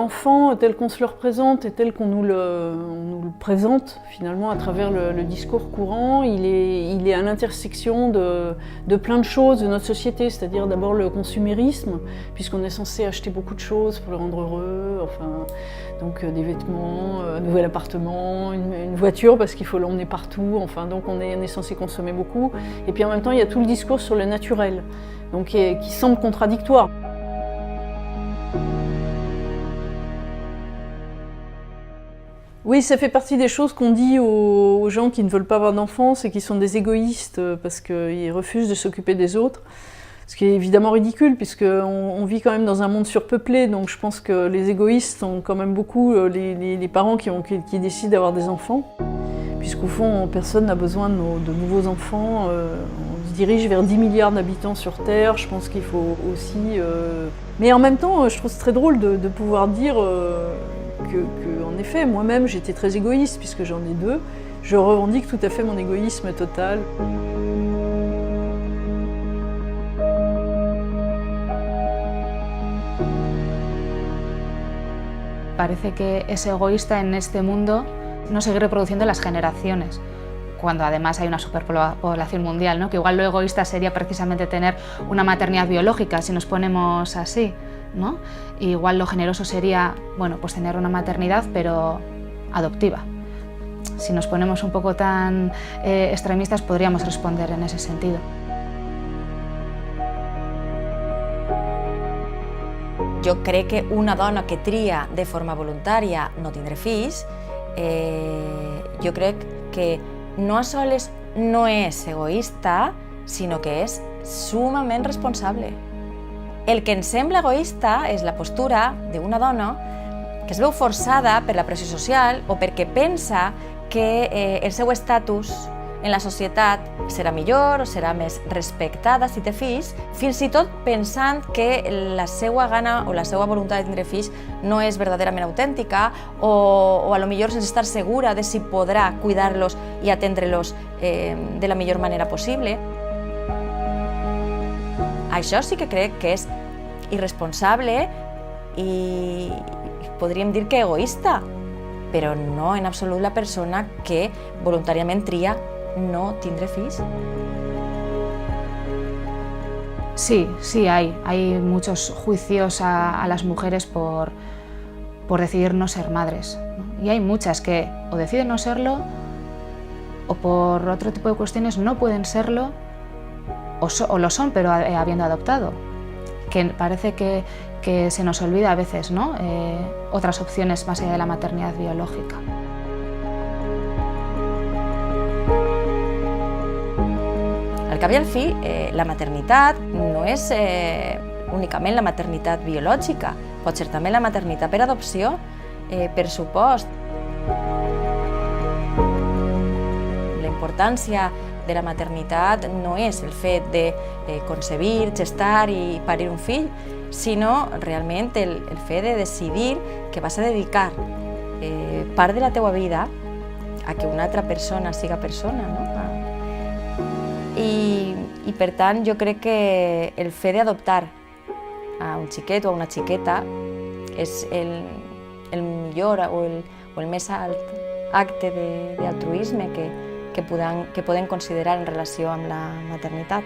l'enfant tel qu'on se le représente et tel qu'on nous le présente finalement à travers le discours courant, il est à l'intersection de plein de choses de notre société, c'est-à-dire d'abord le consumérisme, puisqu'on est censé acheter beaucoup de choses pour le rendre heureux, enfin, donc des vêtements, un nouvel appartement, une voiture parce qu'il faut l'emmener partout, enfin, donc on est censé consommer beaucoup. Et puis en même temps, il y a tout le discours sur le naturel, donc qui semble contradictoire. Oui, ça fait partie des choses qu'on dit aux gens qui ne veulent pas avoir d'enfants, c'est qu'ils sont des égoïstes parce qu'ils refusent de s'occuper des autres. Ce qui est évidemment ridicule puisqu'on vit quand même dans un monde surpeuplé, donc je pense que les égoïstes sont quand même beaucoup les parents qui décident d'avoir des enfants. Puisqu'au fond, personne n'a besoin de nouveaux enfants. On se dirige vers 10 milliards d'habitants sur Terre, je pense qu'il faut aussi... Mais en même temps, je trouve c'est très drôle de pouvoir dire en effet, moi-même, j'étais très égoïste puisque j'en ai 2. Je revendique tout à fait mon égoïsme total. Parece que es egoísta en este mundo no seguir reproduciendo las generaciones, cuando además hay una superpoblación mundial, ¿no? Que igual lo egoísta sería precisamente tener una maternidad biológica, si nos ponemos así, ¿no? Y igual lo generoso sería, bueno, pues tener una maternidad, pero adoptiva. Si nos ponemos un poco tan extremistas, podríamos responder en ese sentido. Jo crec que una dona que tria de forma voluntària no tindre fills, jo crec que no a soles no és egoista, sinó que és sumament responsable. El que ens sembla egoista és la postura d'una dona que es veu forçada per la pressió social o perquè pensa que el seu estatus en la societat serà millor o serà més respectada si té fills, fins i tot pensant que la seva gana o la seva voluntat de tindre fills no és verdaderament autèntica o a lo millor sense estar segura de si podrà cuidar-los i atendre-los de la millor manera possible. Això sí que crec que és irresponsable i podríem dir que egoista, però no en absolut la persona que voluntàriament tria no tindre fills. Sí, sí hay muchos juicios a las mujeres por decidir no ser madres, ¿no? Y hay muchas que o deciden no serlo o por otro tipo de cuestiones no pueden serlo o lo son pero habiendo adoptado, que parece que se nos olvida a veces, ¿no? Otras opciones más allá de la maternidad biológica. Al cap i al fi, la maternitat no és únicament la maternitat biològica, pot ser també la maternitat per adopció, per supost. La importància de la maternitat no és el fet de concebir, gestar i parir un fill, sinó realment el fet de decidir que vas a dedicar part de la teua vida a que una altra persona siga persona, no? I per tant jo crec que el fet d'adoptar a un xiquet o a una xiqueta és el millor o el més alt acte d'altruisme que podem considerar en relació amb la maternitat.